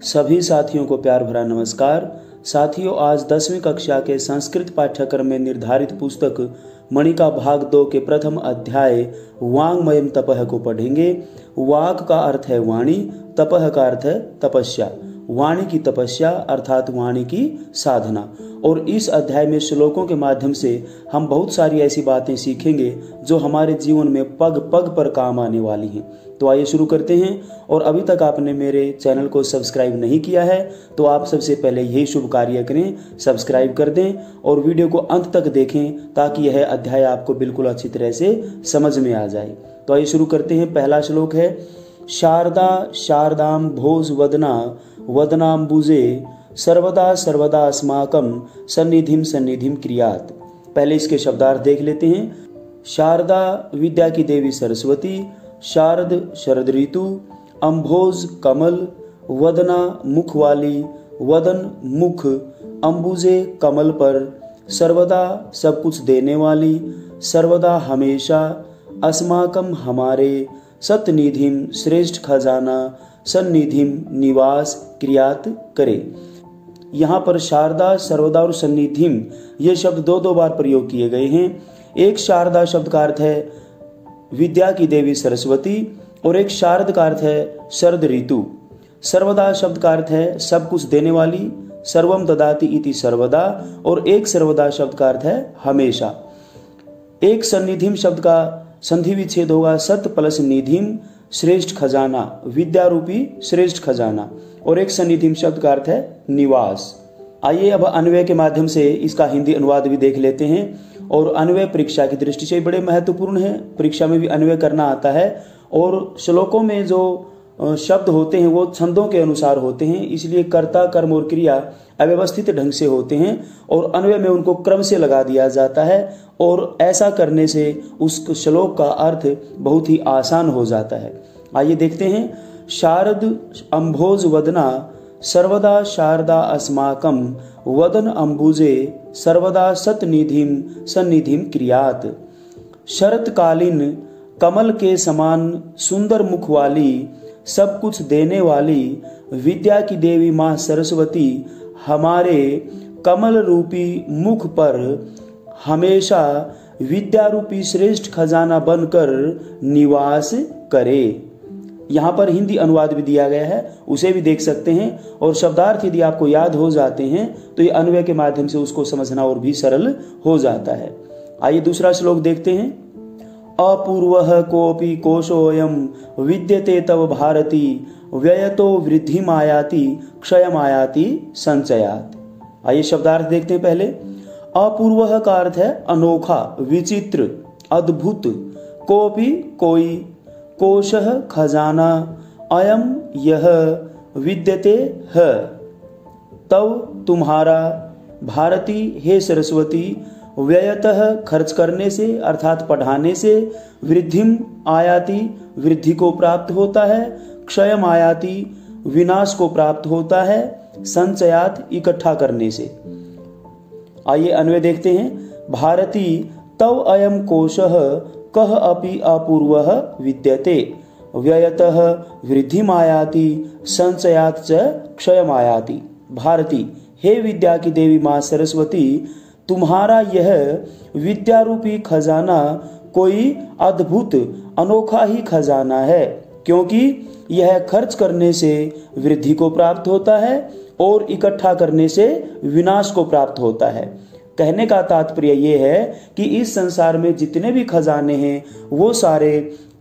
सभी साथियों को प्यार भरा नमस्कार। साथियों, आज 10वीं कक्षा के संस्कृत पाठ्यक्रम में निर्धारित पुस्तक मणिका भाग 2 के प्रथम अध्याय वांग्मयम तपः को पढ़ेंगे। वाक का अर्थ है वाणी, तपः का अर्थ है तपस्या। वाणी की तपस्या अर्थात वाणी की साधना। और इस अध्याय में श्लोकों के माध्यम से हम बहुत सारी ऐसी बातें सीखेंगे जो हमारे जीवन में पग पग पर काम आने वाली हैं। तो आइए शुरू करते हैं। और अभी तक आपने मेरे चैनल को सब्सक्राइब नहीं किया है तो आप सबसे पहले यही शुभ कार्य करें, सब्सक्राइब कर दें और वीडियो को अंत तक देखें ताकि यह अध्याय आपको बिल्कुल अच्छी तरह से समझ में आ जाए। तो आइए शुरू करते हैं। पहला श्लोक है शारदा शारदाम भोज वदना वदनाम्बुजे सर्वदा सर्वदा अस्माकं सन्निधिम सन्निधिम क्रियात। पहले इसके शब्दार्थ देख लेते हैं। शारदा विद्या की देवी सरस्वती, शारद शरद ऋतु, अम्भोज कमल, वदना मुख वाली, वदन मुख, अम्बुजे कमल पर, सर्वदा सब कुछ देने वाली, सर्वदा हमेशा, अस्माकम हमारे, सतनिधिम श्रेष्ठ खजाना, सन्निधिम निवास क्रियात करे। यहाँ पर शारदा, सर्वदा और सन्निधिम ये शब्द दो बार प्रयोग किए गए हैं। एक शारदा शब्द का अर्थ है विद्या की देवी सरस्वती और एक शारद का अर्थ है शरद ऋतु। सर्वदा शब्द का अर्थ है सब कुछ देने वाली, सर्वम ददाति इति सर्वदा, और एक सर्वदा शब्द का अर्थ है हमेशा। एक सन्निधिम शब्द का संधि विच्छेद होगा सत प्लस निधिम, श्रेष्ठ खजाना, विद्या रूपी श्रेष्ठ खजाना, और एक सन्निधिम शब्द का अर्थ है निवास। आइए अब अन्वय के माध्यम से इसका हिंदी अनुवाद भी देख लेते हैं। और अन्वय परीक्षा की दृष्टि से बड़े महत्वपूर्ण है, परीक्षा में भी अन्वय करना आता है। और श्लोकों में जो शब्द होते हैं वो छंदों के अनुसार होते हैं, इसलिए कर्ता कर्म और क्रिया अव्यवस्थित ढंग से होते हैं और अन्वय में उनको क्रम से लगा दिया जाता है। और ऐसा करने से उस श्लोक का अर्थ बहुत ही आसान हो जाता है। आइए देखते हैं। शारद अम्भोज वदना सर्वदा शारदा अस्माकं वदन अम्बुजे सर्वदा सतनिधिम सन्निधिम क्रियात। शरतकालीन कमल के समान सुंदर मुख वाली, सब कुछ देने वाली, विद्या की देवी माँ सरस्वती हमारे कमल रूपी मुख पर हमेशा विद्या रूपी श्रेष्ठ खजाना बनकर निवास करे। यहाँ पर हिंदी अनुवाद भी दिया गया है, उसे भी देख सकते हैं। और शब्दार्थ यदि आपको याद हो जाते हैं तो ये अन्वय के माध्यम से उसको समझना और भी सरल हो जाता है। आइए दूसरा श्लोक देखते हैं। अपूर्वः कोपि कोशोऽयं विद्यते तव भारती, व्ययतो वृद्धिमायाति क्षयमायाति संचयात। आइए शब्दार्थ देखते हैं पहले। अपूर्वः का अर्थ है अनोखा, विचित्र, अद्भुत, कोपि कोई, कोशः खजाना, अयम यह, विद्यते है, तव तुम्हारा, भारती हे सरस्वती, व्ययतः खर्च करने से अर्थात पढ़ाने से, वृद्धिम आयाति वृद्धि को प्राप्त होता है, क्षयम आयाति विनाश को प्राप्त होता है, संचयात इकट्ठा करने से। आइए अन्वय देखते हैं। भारती तव अयम कोशः कह अपि अपूर्वः विद्यते, व्ययतः वृद्धिमायाति संचयात च क्षयमायाति। भारती हे विद्या की देवी माँ सरस्वती, तुम्हारा यह विद्या रूपी खजाना कोई अद्भुत अनोखा ही खजाना है, क्योंकि यह खर्च करने से वृद्धि को प्राप्त होता है और इकट्ठा करने से विनाश को प्राप्त होता है। कहने का तात्पर्य यह है कि इस संसार में जितने भी खजाने हैं वो सारे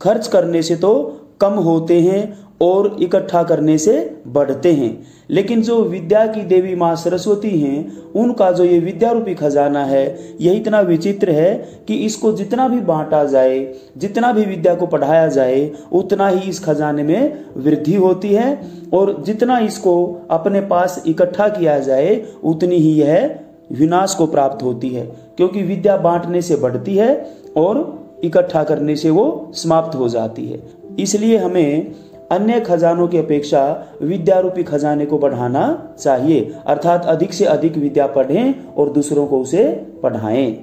खर्च करने से तो कम होते हैं और इकट्ठा करने से बढ़ते हैं, लेकिन जो विद्या की देवी माँ सरस्वती हैं उनका जो ये विद्या रूपी खजाना है यह इतना विचित्र है कि इसको जितना भी बांटा जाए, जितना भी विद्या को पढ़ाया जाए, उतना ही इस खजाने में वृद्धि होती है और जितना इसको अपने पास इकट्ठा किया जाए उतनी ही यह विनाश को प्राप्त होती है, क्योंकि विद्या बांटने से बढ़ती है और इकट्ठा करने से वो समाप्त हो जाती है। इसलिए हमें अन्य खजानों की अपेक्षा विद्या रूपी खजाने को बढ़ाना चाहिए, अर्थात अधिक से अधिक विद्या पढ़ें और दूसरों को उसे पढ़ाएं।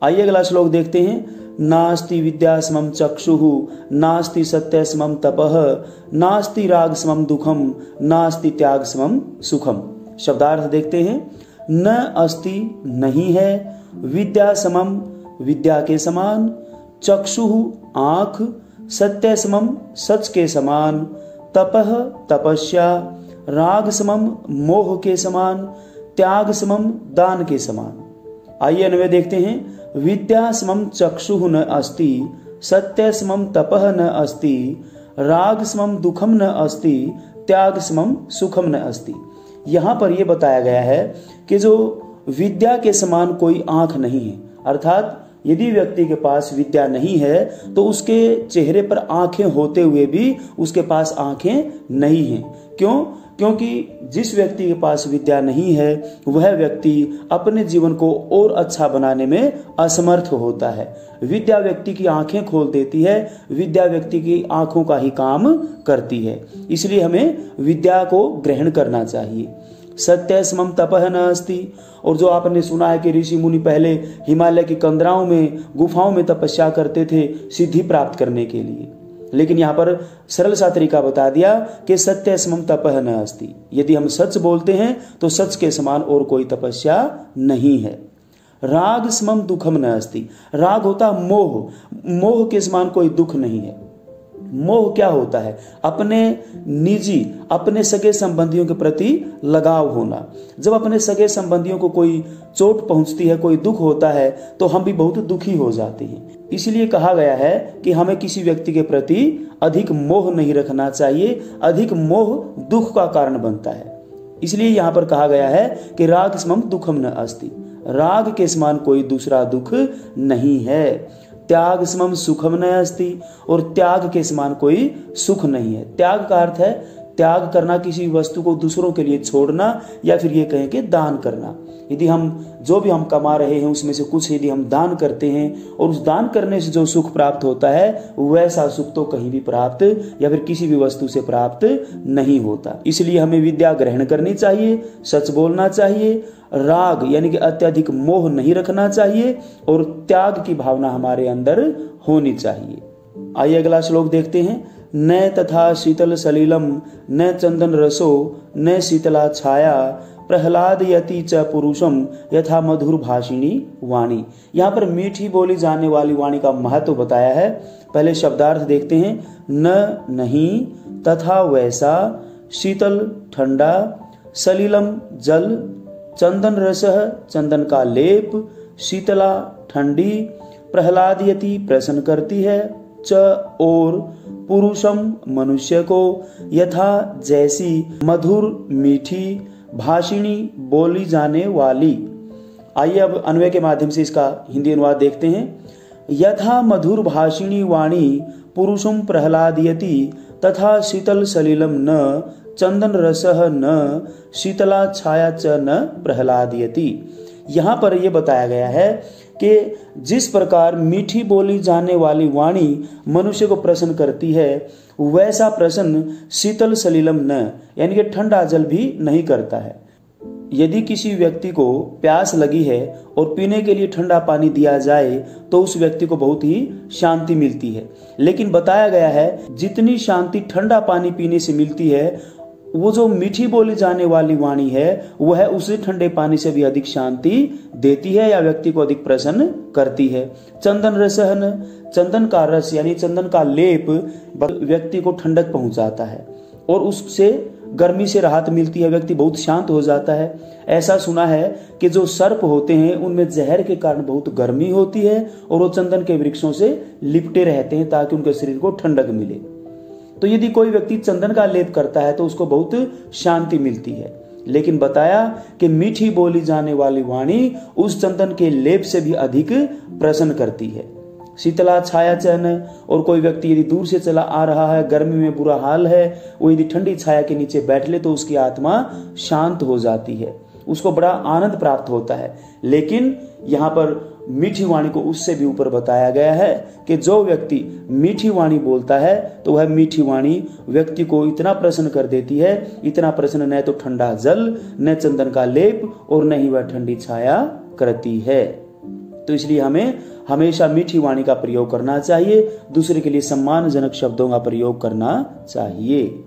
आइए अगला श्लोक देखते हैं। नास्ति विद्या समम चक्षुः, नास्ति सत्य समम तपः, नास्ति राग समम दुखम, नास्ति त्याग समम सुखम। शब्दार्थ देखते हैं। न अस्ति नहीं है, विद्या समम विद्या के समान, चक्षुः आँख, सत्य समम सच के समान, तपः तपस्या, राग समम मोह के समान, त्याग समम दान के समान। आइए अन्वय देखते हैं। विद्या समम चक्षुः न अस्ति, सत्य समम तपः न अस्ति, राग समम दुखम न अस्ति, त्याग समम सुखम न अस्ति। यहाँ पर यह बताया गया है कि जो विद्या के समान कोई आंख नहीं है, अर्थात यदि व्यक्ति के पास विद्या नहीं है तो उसके चेहरे पर आंखें होते हुए भी उसके पास आंखें नहीं हैं। क्यों? क्योंकि जिस व्यक्ति के पास विद्या नहीं है वह व्यक्ति अपने जीवन को और अच्छा बनाने में असमर्थ होता है। विद्या व्यक्ति की आंखें खोल देती है, विद्या व्यक्ति की आंखों का ही काम करती है। इसलिए हमें विद्या को ग्रहण करना चाहिए। सत्य समम तपः न अस्ति। और जो आपने सुना है कि ऋषि मुनि पहले हिमालय की कंदराओं में गुफाओं में तपस्या करते थे सिद्धि प्राप्त करने के लिए, लेकिन यहाँ पर सरल सा तरीका बता दिया कि सत्य समम तपः न अस्ति। यदि हम सच बोलते हैं तो सच के समान और कोई तपस्या नहीं है। राग समम दुखम न अस्ति। राग होता मोह, मोह के समान कोई दुख नहीं है। मोह क्या होता है? अपने निजी, अपने सगे संबंधियों के प्रति लगाव होना। जब अपने सगे संबंधियों को कोई चोट पहुंचती है, कोई दुख होता है तो हम भी बहुत दुखी हो जाते हैं। इसलिए कहा गया है कि हमें किसी व्यक्ति के प्रति अधिक मोह नहीं रखना चाहिए। अधिक मोह दुख का कारण बनता है। इसलिए यहाँ पर कहा गया है कि राग समम दुखम न अस्ति। राग के समान कोई दूसरा दुख नहीं है। त्याग समम सुखम न अस्ति। और त्याग के समान कोई सुख नहीं है। त्याग का अर्थ है त्याग करना, किसी वस्तु को दूसरों के लिए छोड़ना, या फिर ये कहें कि दान करना। यदि हम जो भी हम कमा रहे हैं उसमें से कुछ यदि हम दान करते हैं और उस दान करने से जो सुख प्राप्त होता है वैसा सुख तो कहीं भी प्राप्त या फिर किसी भी वस्तु से प्राप्त नहीं होता। इसलिए हमें विद्या ग्रहण करनी चाहिए, सच बोलना चाहिए, राग यानी कि अत्यधिक मोह नहीं रखना चाहिए और त्याग की भावना हमारे अंदर होनी चाहिए। आइए अगला श्लोक देखते हैं। न तथा शीतल सलिलम न चंदन रसो न शीतला छाया प्रहलाद यति च पुरुषम यथा मधुर भाषिणी वाणी। यहाँ पर मीठी बोली जाने वाली वाणी का महत्व बताया है। पहले शब्दार्थ देखते हैं। न नहीं, तथा वैसा, शीतल ठंडा, सलिलम जल, चंदन रसः चंदन का लेप, शीतला ठंडी, प्रहलादयति प्रसन्न करती है, च और पुरुषम मनुष्य को, यथा जैसी, मधुर मीठी, भाषिणी बोली जाने वाली। आइए अब अन्वय के माध्यम से इसका हिंदी अनुवाद देखते हैं। यथा मधुर भाषिणी वाणी पुरुषम प्रहलादयति तथा शीतल सलिलम न चंदन रसः न शीतला छाया च न प्रहलादयति। यहाँ पर यह बताया गया है कि जिस प्रकार मीठी बोली जाने वाली वाणी मनुष्य को प्रसन्न करती है वैसा प्रसन्न शीतल सलिलम न यानी कि ठंडा जल भी नहीं करता है। यदि किसी व्यक्ति को प्यास लगी है और पीने के लिए ठंडा पानी दिया जाए तो उस व्यक्ति को बहुत ही शांति मिलती है, लेकिन बताया गया है जितनी शांति ठंडा पानी पीने से मिलती है वो जो मीठी बोली जाने वाली वाणी है वह उसे ठंडे पानी से भी अधिक शांति देती है या व्यक्ति को अधिक प्रसन्न करती है। चंदन रसहन, चंदन का रस यानी चंदन का लेप व्यक्ति को ठंडक पहुंचाता है और उससे गर्मी से राहत मिलती है, व्यक्ति बहुत शांत हो जाता है। ऐसा सुना है कि जो सर्प होते हैं उनमें जहर के कारण बहुत गर्मी होती है और वो चंदन के वृक्षों से लिपटे रहते हैं ताकि उनके शरीर को ठंडक मिले। तो यदि कोई व्यक्ति चंदन का लेप करता है तो उसको बहुत शांति मिलती है, लेकिन बताया कि मीठी बोली जाने वाली वाणी उस चंदन के लेप से भी अधिक प्रसन्न करती है। शीतला छाया चयन, और कोई व्यक्ति यदि दूर से चला आ रहा है, गर्मी में बुरा हाल है, वो यदि ठंडी छाया के नीचे बैठ ले तो उसकी आत्मा शांत हो जाती है, उसको बड़ा आनंद प्राप्त होता है। लेकिन यहाँ पर मीठी वाणी को उससे भी ऊपर बताया गया है कि जो व्यक्ति मीठी वाणी बोलता है तो वह मीठी वाणी व्यक्ति को इतना प्रसन्न कर देती है, इतना प्रसन्न न तो ठंडा जल, न चंदन का लेप और न ही वह ठंडी छाया करती है। तो इसलिए हमें हमेशा मीठी वाणी का प्रयोग करना चाहिए, दूसरे के लिए सम्मानजनक शब्दों का प्रयोग करना चाहिए।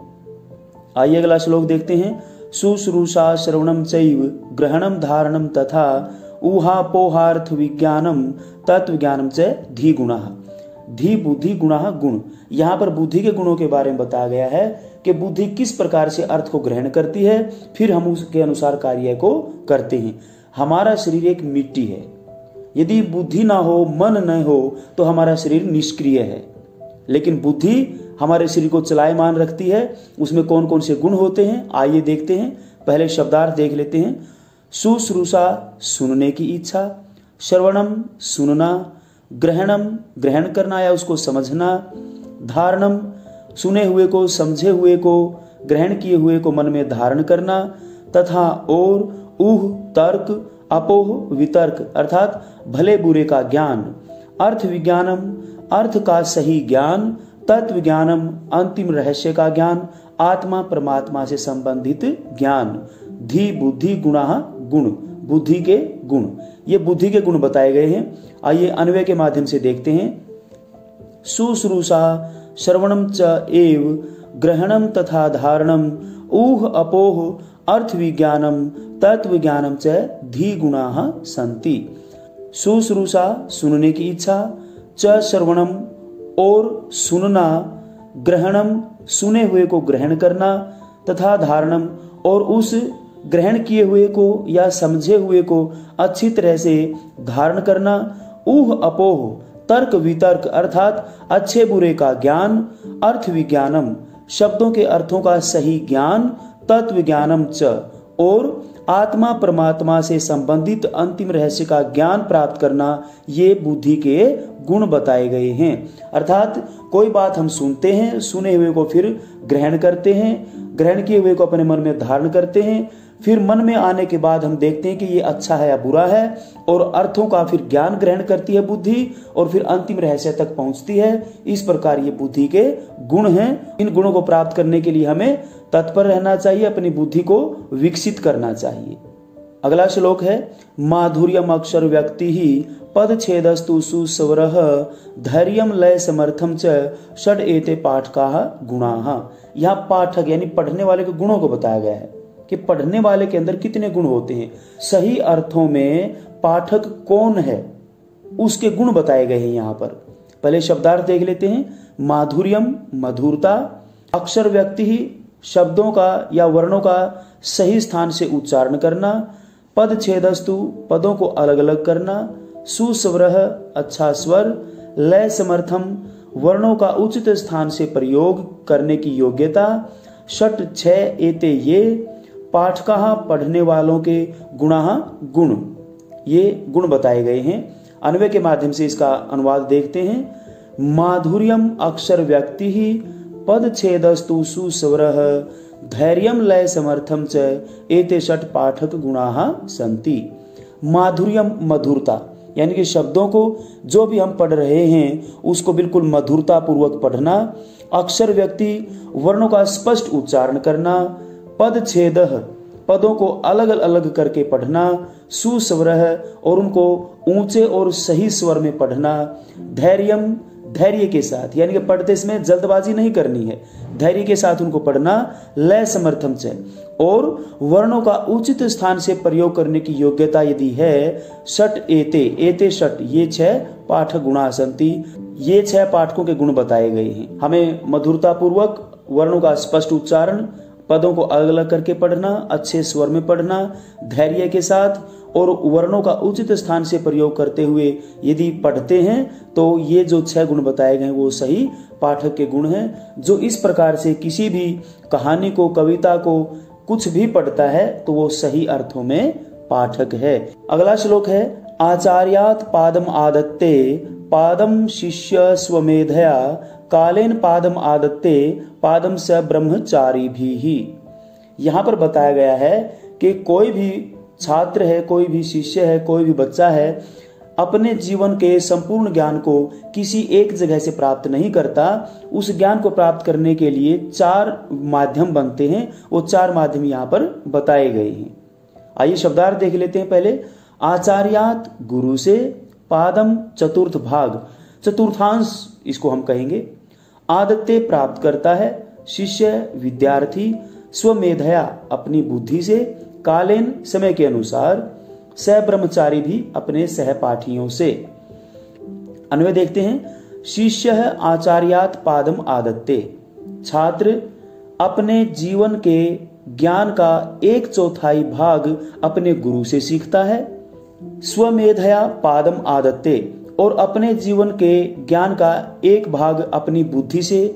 आइए अगला श्लोक देखते हैं। शुश्रूषा श्रवणम चैव ग्रहणम धारणम तथा ऊहापोहार्थ विज्ञानम तत्व ज्ञानम च धी गुणः। धी बुद्धि गुणः गुण। यहाँ पर बुद्धि के गुणों के बारे में बताया गया है कि बुद्धि किस प्रकार से अर्थ को ग्रहण करती है, फिर हम उसके अनुसार कार्य को करते हैं। हमारा शरीर एक मिट्टी है, यदि बुद्धि ना हो, मन न हो, तो हमारा शरीर निष्क्रिय है। लेकिन बुद्धि हमारे शरीर को चलायमान रखती है। उसमें कौन कौन से गुण होते हैं, आइए देखते हैं। पहले शब्दार्थ देख लेते हैं। शुश्रूषा सुनने की इच्छा, श्रवणम सुनना, ग्रहणम ग्रहण करना या उसको समझना, धारणम सुने हुए को, समझे हुए को, ग्रहण किए हुए को मन में धारण करना, तथा और ऊह तर्क, अपोह वितर्क अर्थात भले बुरे का ज्ञान, अर्थ विज्ञानम अर्थ का सही ज्ञान, तत्व ज्ञानम अंतिम रहस्य का ज्ञान, आत्मा परमात्मा से संबंधित ज्ञान, धी बुद्धि गुणः गुण बुद्धि के गुण। ये बुद्धि के गुण बताए गए हैं। आइए अन्वय के माध्यम से देखते हैं। शुश्रूषा श्रवणम च एव ग्रहणम तथा धारणम ऊह अपोह अर्थ विज्ञानम तत्व ज्ञानम च धी गुणाः सन्ति। शुश्रूषा सुनने की इच्छा, च श्रवणम और सुनना, ग्रहणम सुने हुए को ग्रहण करना, तथा धारणम और उस ग्रहण किए हुए को या समझे हुए को अच्छी तरह से धारण करना, ऊह अपोह तर्क वितर्क अर्थात अच्छे बुरे का ज्ञान, अर्थ विज्ञानम शब्दों के अर्थों का सही ज्ञान, तत्व ज्ञानम च और आत्मा परमात्मा से संबंधित अंतिम रहस्य का ज्ञान प्राप्त करना, ये बुद्धि के गुण बताए गए हैं। अर्थात कोई बात हम सुनते हैं, सुने हुए को फिर ग्रहण करते हैं, ग्रहण किए हुए को अपने मन में धारण करते हैं, फिर मन में आने के बाद हम देखते हैं कि ये अच्छा है या बुरा है, और अर्थों का फिर ज्ञान ग्रहण करती है बुद्धि और फिर अंतिम रहस्य तक पहुंचती है। इस प्रकार ये बुद्धि के गुण हैं। इन गुणों को प्राप्त करने के लिए हमें तत्पर रहना चाहिए, अपनी बुद्धि को विकसित करना चाहिए। अगला श्लोक है। माधुर्यम अक्षर व्यक्ति ही पद छेदस्तु सुस्वरः धैर्यम लय समर्थम च षड एते पाठकाः गुणाः। यहाँ पाठक यानी पढ़ने वाले के गुणों को बताया गया है कि पढ़ने वाले के अंदर कितने गुण होते हैं। सही अर्थों में पाठक कौन है उसके गुण बताए गए हैं यहाँ पर। पहले शब्दार्थ देख लेते हैं। माधुर्यम मधुरता, अक्षर व्यक्ति ही शब्दों का या वर्णों का सही स्थान से उच्चारण करना, पद छेदस्तु पदों को अलग अलग करना, सुस्वरः अच्छा स्वर, लय समर्थम वर्णों का उचित स्थान से प्रयोग करने की योग्यता, षट छह एते ये पाठकाः पढ़ने वालों के गुणाः गुण, ये गुण बताए गए हैं। अन्वय के माध्यम से इसका अनुवाद देखते हैं। माधुर्यम अक्षर व्यक्ति ही पद छेदस्तु सुस्वरः धैर्यम लय समर्थम च एते षट पाठक गुणाः सन्ति। माधुर्यम मधुरता यानी कि शब्दों को जो भी हम पढ़ रहे हैं उसको बिल्कुल मधुरता पूर्वक पढ़ना, अक्षर व्यक्ति वर्णों का स्पष्ट उच्चारण करना, पद छेदः पदों को अलग अलग करके पढ़ना, सुस्वरः और उनको ऊंचे और सही स्वर में पढ़ना, धैर्यम धैर्य के साथ यानी कि पढ़ते समय जल्दबाजी नहीं करनी है, धैर्य के साथ उनको पढ़ना, लय समर्थम च और वर्णों का उचित स्थान से प्रयोग करने की योग्यता यदि है, षट एते एते षट ये छह पाठक गुणा सन्ति, ये छह पाठकों के गुण बताए गए हैं। हमें मधुरता पूर्वक वर्णों का स्पष्ट उच्चारण, पदों को अलग अलग करके पढ़ना, अच्छे स्वर में पढ़ना, धैर्य के साथ और वर्णों का उचित स्थान से प्रयोग करते हुए यदि पढ़ते हैं तो ये जो छह गुण बताए गए वो सही पाठक के गुण हैं। जो इस प्रकार से किसी भी कहानी को, कविता को, कुछ भी पढ़ता है तो वो सही अर्थों में पाठक है। अगला श्लोक है। आचार्यात् पादम आदत्ते पादम शिष्य स्वमेधया कालेन पादम आदत्ते पादम स ब्रह्मचारी भी ही। यहाँ पर बताया गया है कि कोई भी छात्र है, कोई भी शिष्य है, कोई भी बच्चा है, अपने जीवन के संपूर्ण ज्ञान को किसी एक जगह से प्राप्त नहीं करता। उस ज्ञान को प्राप्त करने के लिए चार माध्यम बनते हैं, वो चार माध्यम यहाँ पर बताए गए हैं। आइए शब्दार्थ देख लेते हैं। पहले आचार्यात गुरु से, पादम चतुर्थ भाग, चतुर्थांश इसको हम कहेंगे, आदत्ते प्राप्त करता है शिष्य विद्यार्थी स्वमेधया अपनी बुद्धि से, कालीन समय के अनुसार, सह ब्रह्मचारी भी अपने सहपाठियों से। अन्वय देखते हैं। शिष्य आचार्यात पादम आदत्ते, छात्र अपने जीवन के ज्ञान का 1/4 भाग अपने गुरु से सीखता है। स्वमेधया पादम आदत्ते, और अपने जीवन के ज्ञान का 1 भाग अपनी बुद्धि से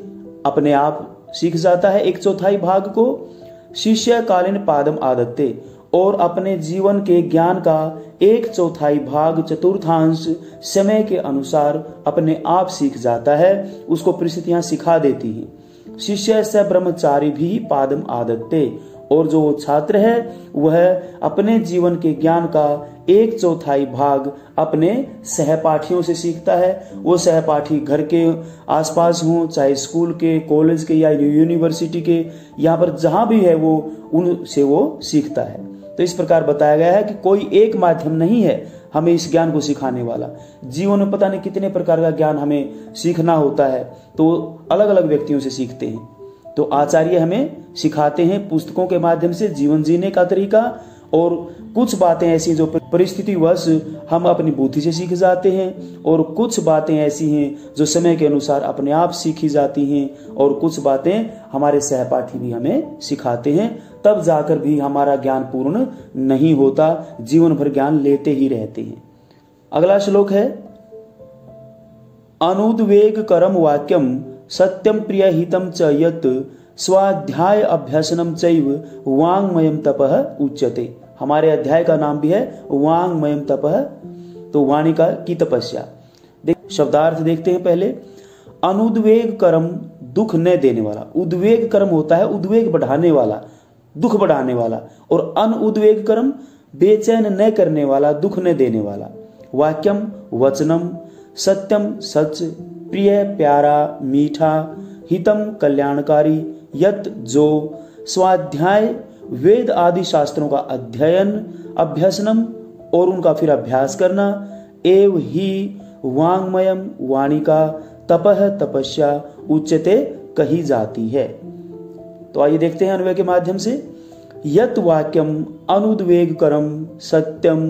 अपने आप सीख जाता है 1/4 भाग को। शिष्य कालीन पादम आदत्ते, और अपने जीवन के ज्ञान का 1/4 भाग चतुर्थांश समय के अनुसार अपने आप सीख जाता है, उसको परिस्थितियां सिखा देती हैं। शिष्य से ब्रह्मचारी भी पादम आदत्ते, और जो छात्र है वह अपने जीवन के ज्ञान का 1/4 भाग अपने सहपाठियों से सीखता है। वो सहपाठी घर के आसपास हों, चाहे स्कूल के, कॉलेज के या यूनिवर्सिटी के, यहाँ पर जहां भी है वो उनसे वो सीखता है। तो इस प्रकार बताया गया है कि कोई एक माध्यम नहीं है हमें इस ज्ञान को सिखाने वाला। जीवन में पता नहीं कितने प्रकार का ज्ञान हमें सीखना होता है, तो अलग अलग व्यक्तियों से सीखते हैं। तो आचार्य हमें सिखाते हैं पुस्तकों के माध्यम से जीवन जीने का तरीका, और कुछ बातें ऐसी जो परिस्थितिवश हम अपनी बुद्धि से सीख जाते हैं, और कुछ बातें ऐसी हैं जो समय के अनुसार अपने आप सीखी जाती हैं, और कुछ बातें हमारे सहपाठी भी हमें सिखाते हैं। तब जाकर भी हमारा ज्ञान पूर्ण नहीं होता, जीवन भर ज्ञान लेते ही रहते हैं। अगला श्लोक है, अनुद्वेग करम वाक्यम सत्यम प्रिय हितम च यत् स्वाध्याय अभ्यसनम चैव वांगमयम तपः उच्यते। हमारे अध्याय का नाम भी है वांगमयम तपः, तो वाणी की तपस्या। शब्दार्थ देखते हैं पहले। अनुद्वेग कर्म दुख न देने वाला, उद्वेग कर्म होता है उद्वेग बढ़ाने वाला, दुख बढ़ाने वाला, और अनुद्वेग कर्म बेचैन न करने वाला, दुख न देने वाला। वाक्यम वचनम, सत्यम सच, प्रिय प्यारा मीठा, हितम कल्याणकारी, यत जो, स्वाध्याय वेद आदि शास्त्रों का अध्ययन, अभ्यसनम और उनका फिर अभ्यास करना, एव ही वांगमयम वाणी का, तपह तपस्या उच्यते कही जाती है। तो आइए देखते हैं अन्वय के माध्यम से। यत वाक्यम अनुद्वेग करम सत्यम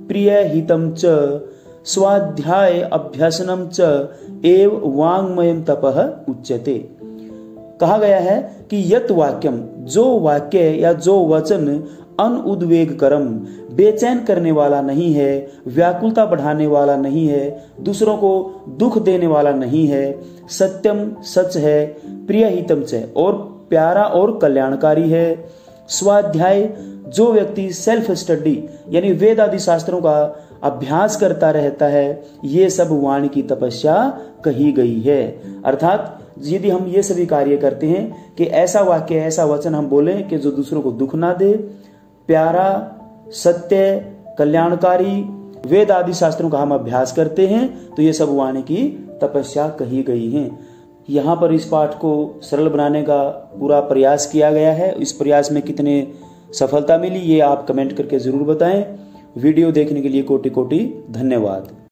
प्रिय हितम च स्वाध्याय अभ्यसनम च एव वांगमयम तपः उच्यते। कहा गया है कि यत वाक्यम, जो वाक्य या जो वचन अनुद्वेग करम, बेचैन करने वाला नहीं है, व्याकुलता बढ़ाने वाला नहीं है, दूसरों को दुख देने वाला नहीं है, सत्यम सच है, प्रिय हितम च और प्यारा और कल्याणकारी है, स्वाध्याय जो व्यक्ति सेल्फ स्टडी यानी वेद आदि शास्त्रों का अभ्यास करता रहता है, ये सब वाणी की तपस्या कही गई है। अर्थात यदि हम ये सभी कार्य करते हैं कि ऐसा वाक्य ऐसा वचन हम बोलें कि जो दूसरों को दुख ना दे, प्यारा, सत्य, कल्याणकारी, वेद आदि शास्त्रों का हम अभ्यास करते हैं, तो ये सब वाणी की तपस्या कही गई है। यहाँ पर इस पाठ को सरल बनाने का पूरा प्रयास किया गया है। इस प्रयास में कितने सफलता मिली ये आप कमेंट करके जरूर बताएं। वीडियो देखने के लिए कोटि कोटि धन्यवाद।